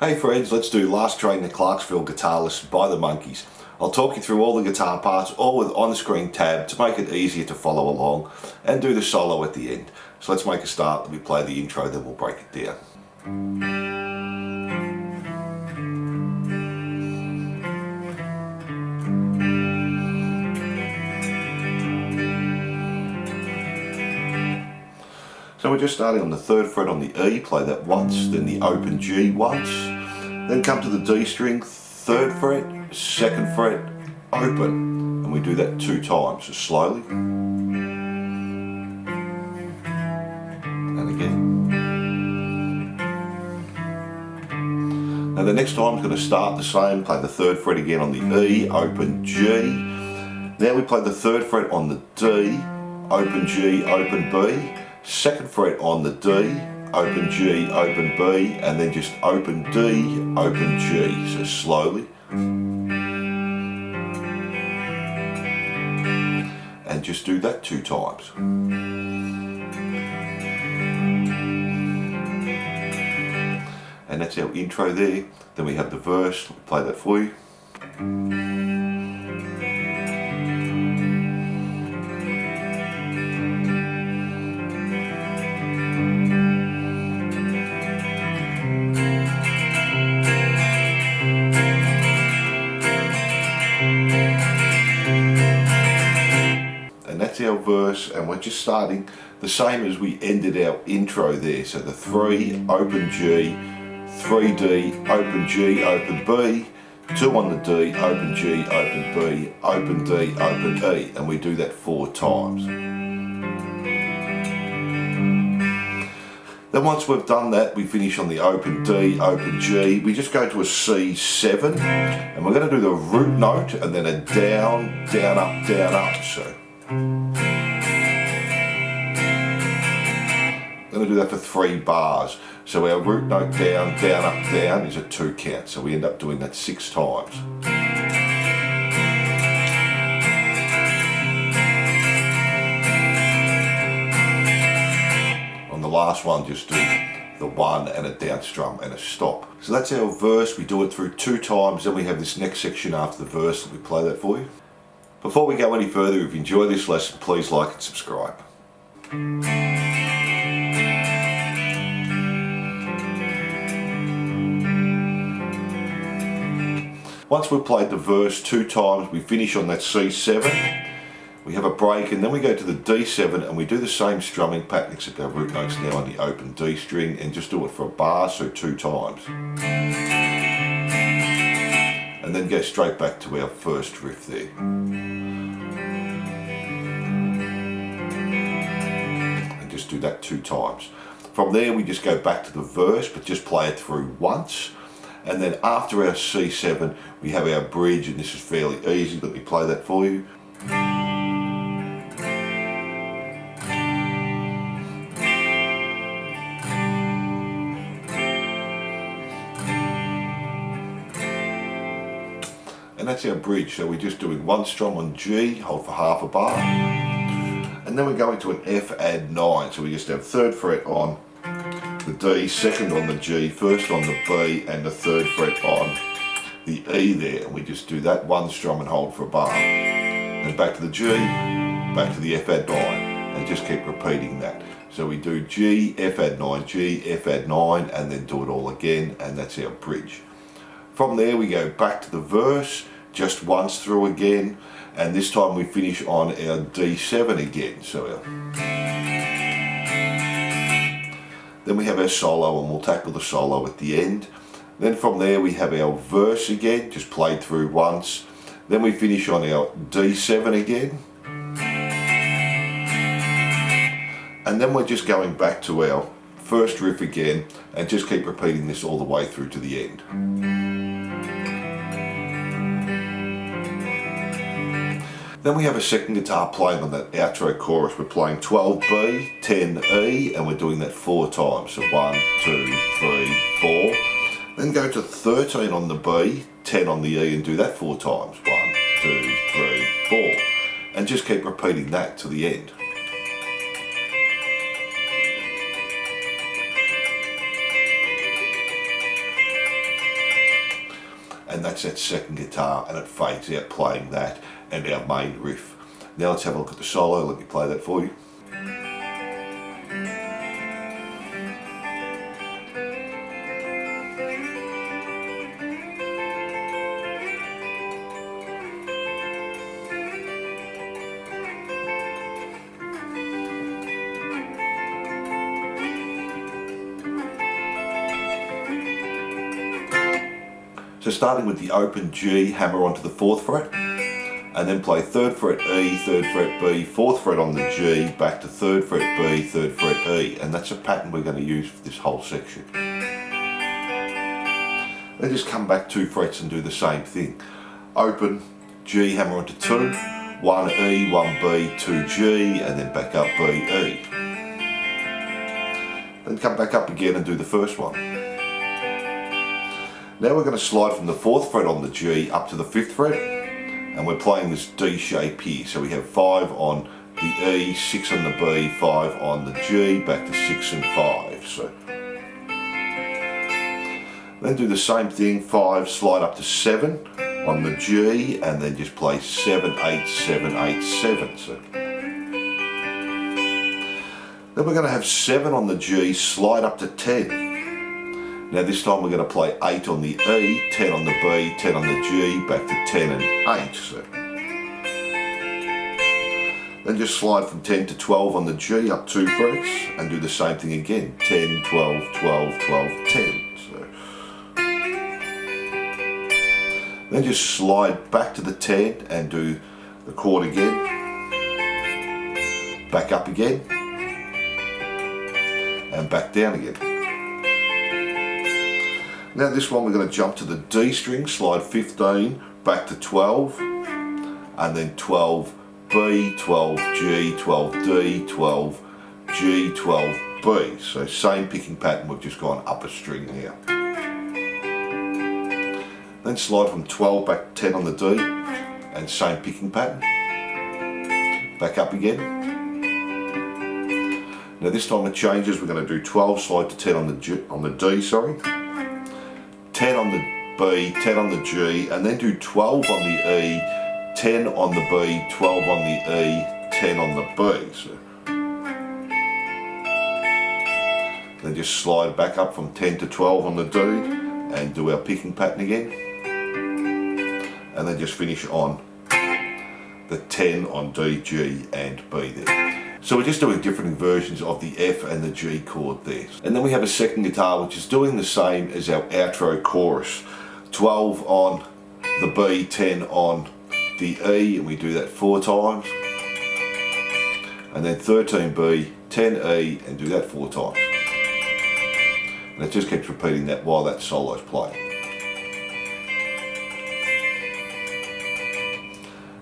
Hey friends, let's do Last Train to Clarksville guitar lesson by the Monkees. I'll talk you through all the guitar parts, all with on-screen tab to make it easier to follow along and do the solo at the end. So let's make a start. Let me play the intro, then we'll break it down. So we're just starting on the 3rd fret on the E, play that once, then the open G once, then come to the D string, 3rd fret, 2nd fret, open, and we do that 2 times, so slowly, and again. Now the next time is going to start the same, play the 3rd fret again on the E, open G, now we play the 3rd fret on the D, open G, open B, 2nd fret on the D, open G, open B, and then just open D, open G, so slowly. And just do that 2 times. And that's our intro there. Then we have the verse, we'll play that for you. That's our verse, and we're just starting the same as we ended our intro there. So the 3, open G, 3D, open G, open B, 2 on the D, open G, open B, open D, open E, and we do that 4 times. Then once we've done that, we finish on the open D, open G. We just go to a C7, and we're going to do the root note and then a down, down, up, down, up. So I'm going to do that for 3 bars. So our root note down, down, up, down is a 2 count. So we end up doing that 6 times. On the last one, just do the 1 and a down strum and a stop. So that's our verse. We do it through 2 times. Then we have this next section after the verse. Let me play that for you. Before we go any further, if you enjoy this lesson, please like and subscribe. Once we've played the verse 2 times, we finish on that C7. We have a break, and then we go to the D7 and we do the same strumming pattern, except our root note's now on the open D string, and just do it for a bar, so 2 times. And then go straight back to our first riff there. And just do that 2 times. From there we just go back to the verse, but just play it through once. And then after our C7 we have our bridge, and this is fairly easy. Let me play that for you. And that's our bridge. So we're just doing 1 strum on G, hold for half a bar, and then we're going to an F add 9. So we just have 3rd fret on the D, 2nd on the G, 1st on the B, and the 3rd fret on the E there, and we just do that 1 strum and hold for a bar, and back to the G, back to the F add 9, and just keep repeating that. So we do G, F add 9, G, F add 9, and then do it all again, and that's our bridge. From there we go back to the verse, just once through again, and this time we finish on our D7 again. So then we have our solo, and we'll tackle the solo at the end. Then from there we have our verse again, just played through once. Then we finish on our D7 again. And then we're just going back to our first riff again, and just keep repeating this all the way through to the end. Then we have a second guitar playing on that outro chorus. We're playing 12B, 10E, and we're doing that 4 times. So 1, 2, 3, 4. Then go to 13 on the B, 10 on the E, and do that 4 times. 1, 2, 3, 4. And just keep repeating that to the end. and that's that second guitar, and it fades out playing that and our main riff. Now let's have a look at the solo. Let me play that for you. So starting with the open G, hammer onto the 4th fret, and then play 3rd fret E, 3rd fret B, 4th fret on the G, back to 3rd fret B, 3rd fret E, and that's a pattern we're going to use for this whole section. Then just come back 2 frets and do the same thing. Open G, hammer onto 2, 1 E, 1 B, 2 G, and then back up B, E. Then come back up again and do the first one. Now we're going to slide from the 4th fret on the G up to the 5th fret, and we're playing this D shape here. So we have 5 on the E, 6 on the B, 5 on the G, back to 6 and 5. So then do the same thing, 5, slide up to 7 on the G, and then just play 7, 8, 7, 8, 7. So then we're going to have 7 on the G, slide up to 10. Now this time we're going to play 8 on the E, 10 on the B, 10 on the G, back to 10 and 8. So then just slide from 10 to 12 on the G, up 2 frets, and do the same thing again, 10, 12, 12, 12, 10. So then just slide back to the 10 and do the chord again, back up again, and back down again. Now this one we're going to jump to the D string, slide 15, back to 12, and then 12 B, 12 G, 12 D, 12 G, 12 B. So same picking pattern, we've just gone up a string now. Then slide from 12 back to 10 on the D, and same picking pattern. Back up again. Now this time it changes, we're going to do 12, slide to 10 on the D, 10 on the B, 10 on the G, and then do 12 on the E, 10 on the B, 12 on the E, 10 on the B. So then just slide back up from 10 to 12 on the D and do our picking pattern again, and then just finish on the 10 on D, G and B there. So we're just doing different versions of the F and the G chord there. And then we have a second guitar which is doing the same as our outro chorus. 12 on the B, 10 on the E, and we do that 4 times. And then 13 B, 10 E, and do that 4 times. And it just keeps repeating that while that solo's playing.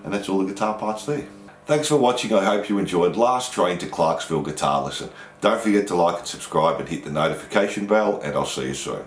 And that's all the guitar parts there. Thanks for watching. I hope you enjoyed last Train to Clarksville guitar lesson. Don't forget to like and subscribe and hit the notification bell, and I'll see you soon.